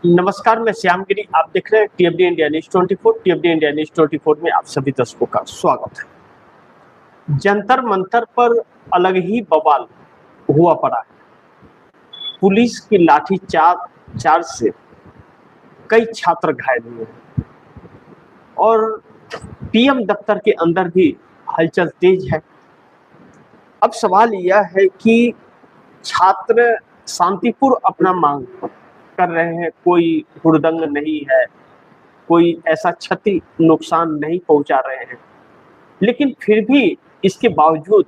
नमस्कार, मैं श्यामगिरी। आप देख रहे हैं टीएफडी इंडिया न्यूज 24। टीएफडी इंडिया न्यूज 24 में आप सभी दर्शकों का स्वागत है। जंतर मंतर पर अलग ही बवाल हुआ पड़ा है। पुलिस की लाठी चार्ज से कई छात्र घायल हुए हैं और पीएम दफ्तर के अंदर भी हलचल तेज है। अब सवाल यह है कि छात्र शांतिपूर्ण अपना मांग कर रहे हैं, कोई हुड़दंग नहीं है, कोई ऐसा क्षति नुकसान नहीं पहुंचा रहे हैं, लेकिन फिर भी इसके बावजूद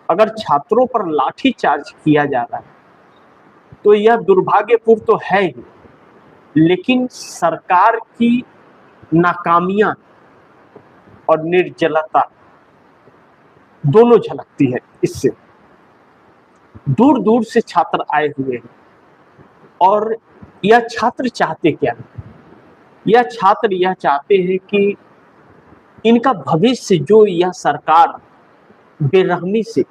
अगर छात्रों पर लाठी चार्ज किया जा रहा है तो यह दुर्भाग्यपूर्ण तो है ही, लेकिन सरकार की नाकामियां और निर्जलता दोनों झलकती है। इससे दूर दूर से छात्र आए हुए हैं और यह छात्र चाहते क्या है? यह छात्र यह चाहते हैं कि इनका भविष्य जो यह सरकार बेरहमी से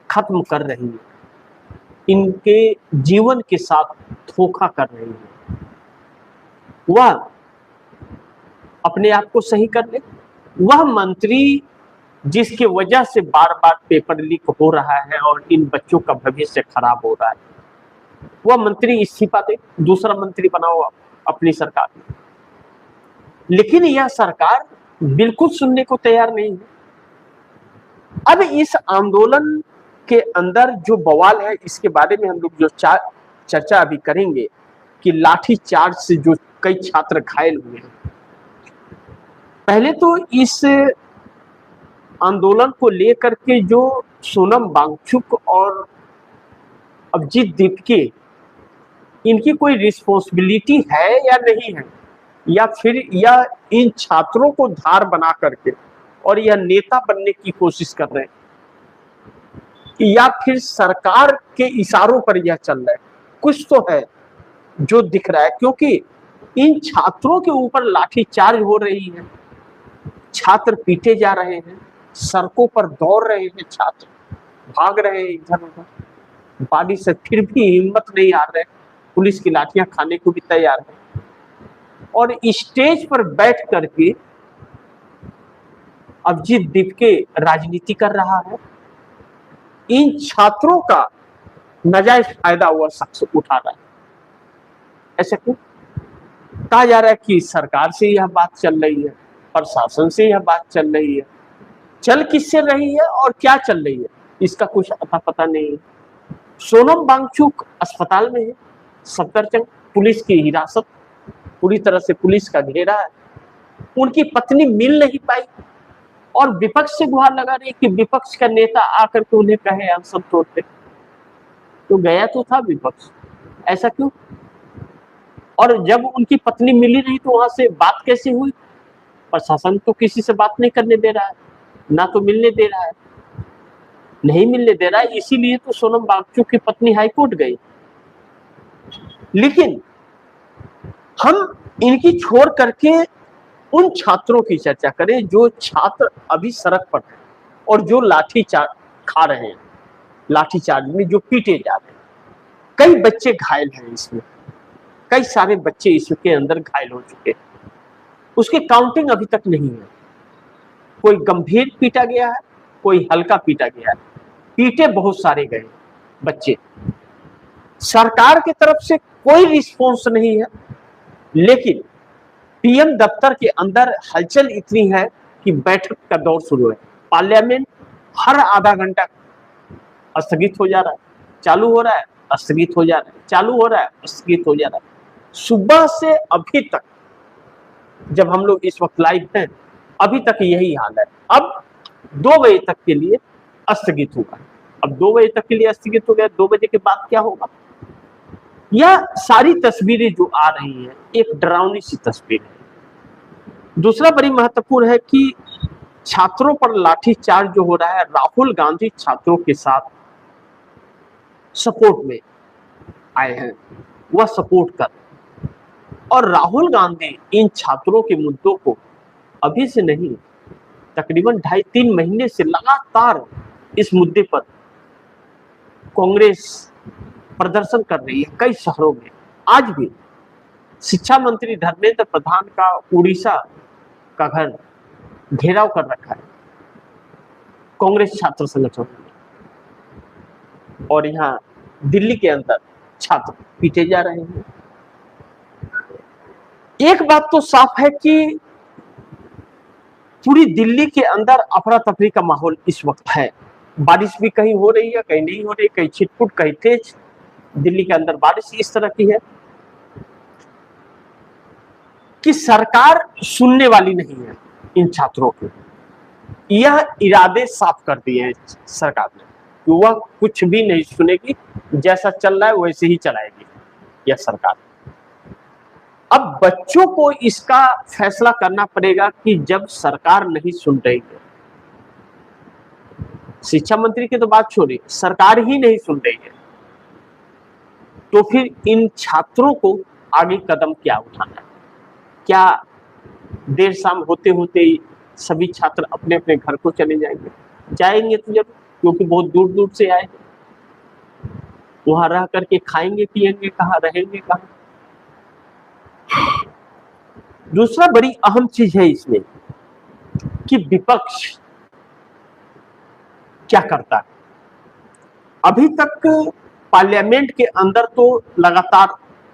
खत्म कर रही है, इनके जीवन के साथ धोखा कर रही है, वह अपने आप को सही कर ले। वह मंत्री जिसके वजह से बार बार पेपर लीक हो रहा है और इन बच्चों का भविष्य खराब हो रहा है, वह मंत्री इस्तीफा दे, दूसरा मंत्री बनाओ अपनी सरकार में। लेकिन यह सरकार बिल्कुल सुनने को तैयार नहीं है। अब इस आंदोलन के अंदर जो बवाल है, इसके बारे में हम लोग जो चर्चा अभी करेंगे कि लाठी चार्ज से जो कई छात्र घायल हुए हैं। पहले तो इस आंदोलन को लेकर के जो सोनम वांगचुक और अभिजीत दीपके, इनकी कोई रिस्पॉन्सिबिलिटी है या नहीं है, या फिर यह इन छात्रों को धार बना करके और यह नेता बनने की कोशिश कर रहे हैं, या फिर सरकार के इशारों पर यह चल रहा है। कुछ तो है जो दिख रहा है, क्योंकि इन छात्रों के ऊपर लाठीचार्ज हो रही है, छात्र पीटे जा रहे हैं, सड़कों पर दौड़ रहे हैं, छात्र भाग रहे हैं इधर उधर बाड़ी से, फिर भी हिम्मत नहीं हार रहे, पुलिस की लाठियां खाने को भी तैयार है। और स्टेज पर बैठ करके अभिजीत दीपके राजनीति कर रहा है। इन छात्रों का नाजायज फायदा हुआ शख्स उठा रहा है। ऐसा क्यों? कहा जा रहा है कि सरकार से यह बात चल रही है, प्रशासन से यह बात चल रही है। चल किससे रही है और क्या चल रही है, इसका कुछ अता पता नहीं है। सोनम वांगचुक अस्पताल में है, सफदरजंग पुलिस की हिरासत, पूरी तरह से पुलिस का घेरा है। उनकी पत्नी मिल नहीं पाई और विपक्ष से गुहार लगा रही कि विपक्ष का नेता आकर के उन्हें कहे अनशन तोड़ते, तो गया तो था विपक्ष। ऐसा क्यों? और जब उनकी पत्नी मिली नहीं तो वहां से बात कैसे हुई? प्रशासन तो किसी से बात नहीं करने दे रहा है, ना तो मिलने दे रहा है, नहीं मिलने दे रहा है। इसीलिए तो सोनम वांगचुक की पत्नी हाईकोर्ट गई। लेकिन हम इनकी छोड़ करके उन छात्रों की चर्चा करें जो छात्र अभी सड़क पर हैं और जो लाठी चार्ज खा रहे हैं, लाठी चार्ज में जो पीटे जा रहे हैं। कई बच्चे घायल हैं इसमें, कई सारे बच्चे इसके अंदर घायल हो चुके हैं। उसकी काउंटिंग अभी तक नहीं है। कोई गंभीर पीटा गया है, कोई हल्का पीटा गया है, पीटे बहुत सारे गए बच्चे। सरकार की तरफ से कोई रिस्पॉन्स नहीं है, लेकिन पीएम दफ्तर के अंदर हलचल इतनी है कि बैठक का दौर शुरू है। पार्लियामेंट हर आधा घंटा स्थगित हो जा रहा है, चालू हो रहा है, स्थगित हो जा रहा है, चालू हो रहा है, स्थगित हो जा रहा है। सुबह से अभी तक, जब हम लोग इस वक्त लाइव हैं, अभी तक यही हाल है। अब 2 बजे तक के लिए स्थगित होगा। अब 2 बजे तक के लिए स्थगित हो गया, 2 बजे के बाद क्या होगा? यह सारी तस्वीरें जो आ रही है, एक डरावनी सी तस्वीर है। दूसरा बड़ी महत्वपूर्ण है कि छात्रों पर लाठीचार्ज जो हो रहा है, राहुल गांधी छात्रों के साथ सपोर्ट में आए हैं, वह सपोर्ट कर, और राहुल गांधी इन छात्रों के मुद्दों को अभी से नहीं, तकरीबन 2.5-3 महीने से लगातार इस मुद्दे पर कांग्रेस प्रदर्शन कर रही है कई शहरों में। आज भी शिक्षा मंत्री धर्मेंद्र प्रधान का उड़ीसा का घर घेराव कर रखा है कांग्रेस छात्र संगठन ने, और यहाँ दिल्ली के अंदर छात्र पीटे जा रहे हैं। एक बात तो साफ है कि पूरी दिल्ली के अंदर अफरा तफरी का माहौल इस वक्त है। बारिश भी कहीं हो रही है, कहीं नहीं हो रही, कहीं छिटपुट, कहीं तेज। दिल्ली के अंदर बारिश इस तरह की है कि सरकार सुनने वाली नहीं है इन छात्रों के। यह इरादे साफ कर दिए हैं सरकार ने कि वह कुछ भी नहीं सुनेगी, जैसा चल रहा है वैसे ही चलाएगी यह सरकार। अब बच्चों को इसका फैसला करना पड़ेगा कि जब सरकार नहीं सुन रही है, शिक्षा मंत्री की तो बात छोड़िए, सरकार ही नहीं सुन रही है, तो फिर इन छात्रों को आगे कदम क्या उठाना है? क्या देर शाम होते होते ही सभी छात्र अपने अपने घर को चले जाएंगे? जाएंगे तो जरूर, क्योंकि बहुत दूर दूर से आएंगे। वहां रह करके खाएंगे पिएंगे कहाँ, रहेंगे कहाँ? दूसरा बड़ी अहम चीज है इसमें कि विपक्ष क्या करता है। अभी तक पार्लियामेंट के अंदर तो लगातार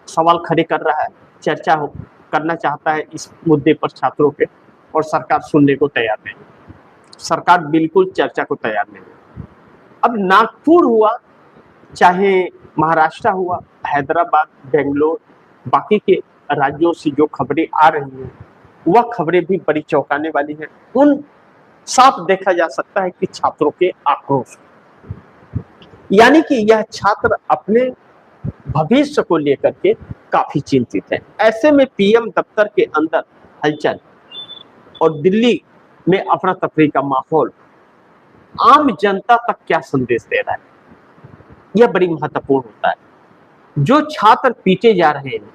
सवाल खड़े कर रहा है, चर्चा करना चाहता है इस मुद्दे पर छात्रों के, और सरकार सुनने को तैयार नहीं। सरकार बिल्कुल चर्चा को तैयार नहीं। अब नागपुर हुआ, चाहे महाराष्ट्र हुआ, हैदराबाद, बेंगलोर, बाकी के राज्यों से जो खबरें आ रही हैं वह खबरें भी बड़ी चौंकाने वाली हैं। उन साफ देखा जा सकता है कि छात्रों के आक्रोश, यानी कि यह छात्र अपने भविष्य को लेकर के काफी चिंतित है। ऐसे में पीएम दफ्तर के अंदर हलचल और दिल्ली में अफरा तफरी का माहौल आम जनता तक क्या संदेश दे रहा है, यह बड़ी महत्वपूर्ण होता है। जो छात्र पीटे जा रहे हैं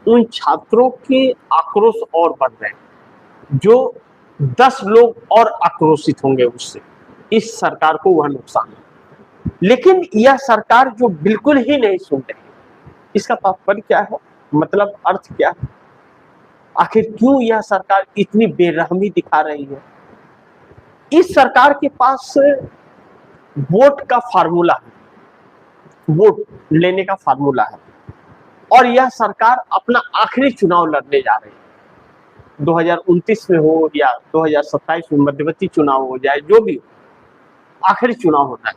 उन छात्रों के आक्रोश और बढ़ रहे हैं, जो 10 लोग और आक्रोशित होंगे उससे, इस सरकार को वह नुकसान है। लेकिन यह सरकार जो बिल्कुल ही नहीं सुन रही, इसका तात्पर्य क्या है, मतलब अर्थ क्या है? आखिर क्यों यह सरकार इतनी बेरहमी दिखा रही है? इस सरकार के पास वोट का फार्मूला है, वोट लेने का फार्मूला है, और यह सरकार अपना आखिरी चुनाव लड़ने जा रही है। 2029 में हो या 2027 में मध्यवर्ती चुनाव हो जाए, जो भी हो, आखिरी चुनाव होना है,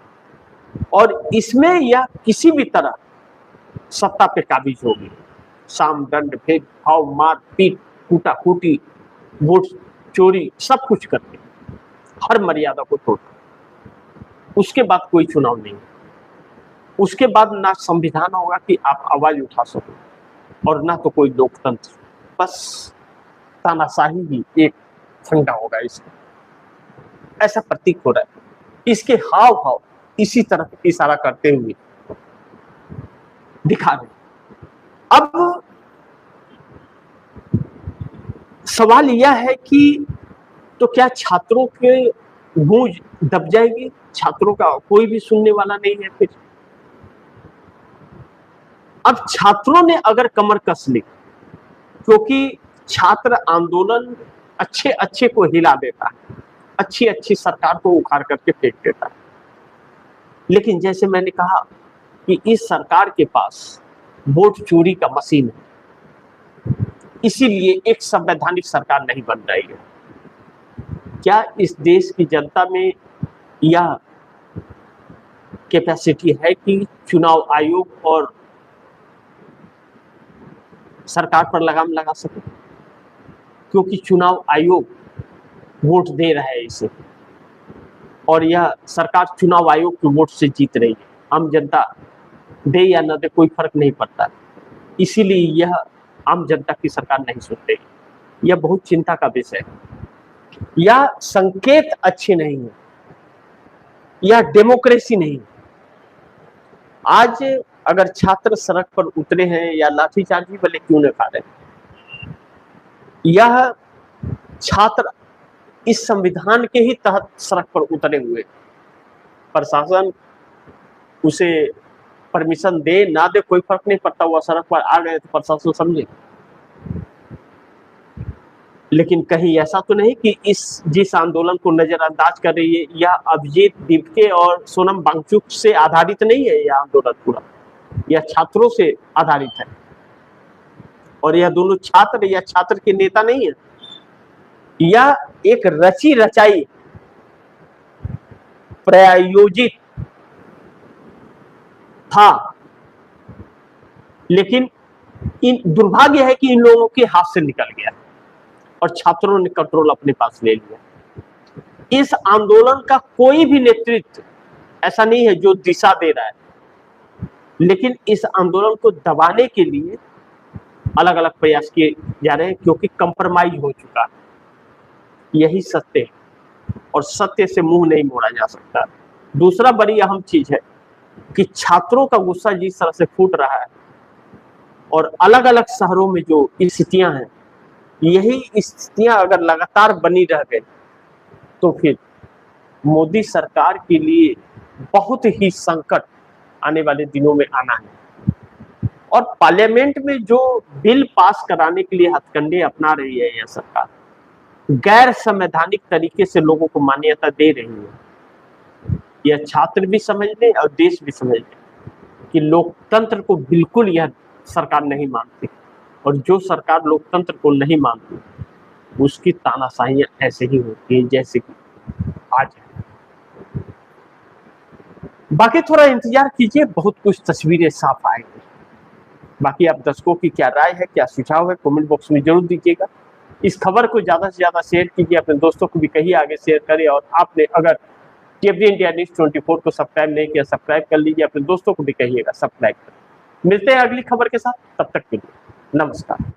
और इसमें यह किसी भी तरह सत्ता पे काबिज होगी। साम दंड, भेदभाव, मार पीट, कूटा-कूटी, वोट चोरी, सब कुछ करके हर मर्यादा को तोड़, उसके बाद कोई चुनाव नहीं, उसके बाद ना संविधान होगा कि आप आवाज उठा सको, और ना तो कोई लोकतंत्र, बस तानाशाही ही एक फंडा होगा इसमें। ऐसा प्रतीक हो रहा है। इसके हाव भाव इसी तरफ इशारा करते हुए दिखा रहे। अब सवाल यह है कि तो क्या छात्रों के गूंज दब जाएगी? छात्रों का कोई भी सुनने वाला नहीं है फिर। अब छात्रों ने अगर कमर कस ली, क्योंकि छात्र आंदोलन अच्छे अच्छे को हिला देता है, अच्छी अच्छी सरकार को उखाड़ करके फेंक देता है, लेकिन जैसे मैंने कहा कि इस सरकार के पास वोट चोरी का मशीन है, इसीलिए एक संवैधानिक सरकार नहीं बन रही है। क्या इस देश की जनता में यह कैपेसिटी है कि चुनाव आयोग और सरकार पर लगाम लगा सके? क्योंकि चुनाव आयोग वोट दे रहा है इसे, और यह सरकार चुनाव आयोग के वोट से जीत रही है। आम जनता दे या न दे कोई फर्क नहीं पड़ता, इसीलिए यह आम जनता की सरकार नहीं सुन रही। यह बहुत चिंता का विषय है। यह संकेत अच्छे नहीं है, यह डेमोक्रेसी नहीं है। आज अगर छात्र सड़क पर उतरे हैं या लाठीचार्ज भी भले क्यों न खा रहे हैं, यह छात्र इस संविधान के ही तहत सड़क पर उतरे हुए, प्रशासन उसे परमिशन दे ना दे कोई फर्क नहीं पड़ता, वह सड़क पर आ गए तो प्रशासन समझे। लेकिन कहीं ऐसा तो नहीं कि जिस आंदोलन को नजरअंदाज कर रही है यह अभिजीत दीपके और सोनम वांगचुक से आधारित नहीं है। यह आंदोलन पूरा यह छात्रों से आधारित है और यह दोनों छात्र या छात्र के नेता नहीं है। यह एक रची रचाई प्रायोजित था, लेकिन दुर्भाग्य है कि इन लोगों के हाथ से निकल गया और छात्रों ने कंट्रोल अपने पास ले लिया। इस आंदोलन का कोई भी नेतृत्व ऐसा नहीं है जो दिशा दे रहा है, लेकिन इस आंदोलन को दबाने के लिए अलग अलग प्रयास किए जा रहे हैं, क्योंकि कंप्रोमाइज हो चुका है। यही सत्य है और सत्य से मुंह नहीं मोड़ा जा सकता। दूसरा बड़ी अहम चीज है कि छात्रों का गुस्सा जिस तरह से फूट रहा है और अलग अलग शहरों में जो स्थितियां हैं, यही स्थितियां अगर लगातार बनी रह गई तो फिर मोदी सरकार के लिए बहुत ही संकट आने वाले दिनों में आना है। और पार्लियामेंट में जो बिल पास कराने के लिए हथकंडे अपना रही है यह सरकार, गैर संवैधानिक तरीके से लोगों को मान्यता दे रही है। यह छात्र भी समझ ले और देश भी समझ ले कि लोकतंत्र को बिल्कुल यह सरकार नहीं मानती, और जो सरकार लोकतंत्र को नहीं मानती उसकी तानाशाहियां ऐसे ही होती है जैसे कि आज है। बाकी थोड़ा इंतजार कीजिए, बहुत कुछ तस्वीरें साफ आएंगी। बाकी आप दर्शकों की क्या राय है, क्या सुझाव है, कमेंट बॉक्स में जरूर दीजिएगा। इस खबर को ज्यादा से ज्यादा शेयर कीजिए, अपने दोस्तों को भी कहिए आगे शेयर करें। और आपने अगर टीएफडी इंडिया न्यूज 24 को सब्सक्राइब नहीं किया, सब्सक्राइब कर लीजिए, अपने दोस्तों को भी कहिएगा सब्सक्राइब करें। मिलते हैं अगली खबर के साथ, तब तक के लिए नमस्कार।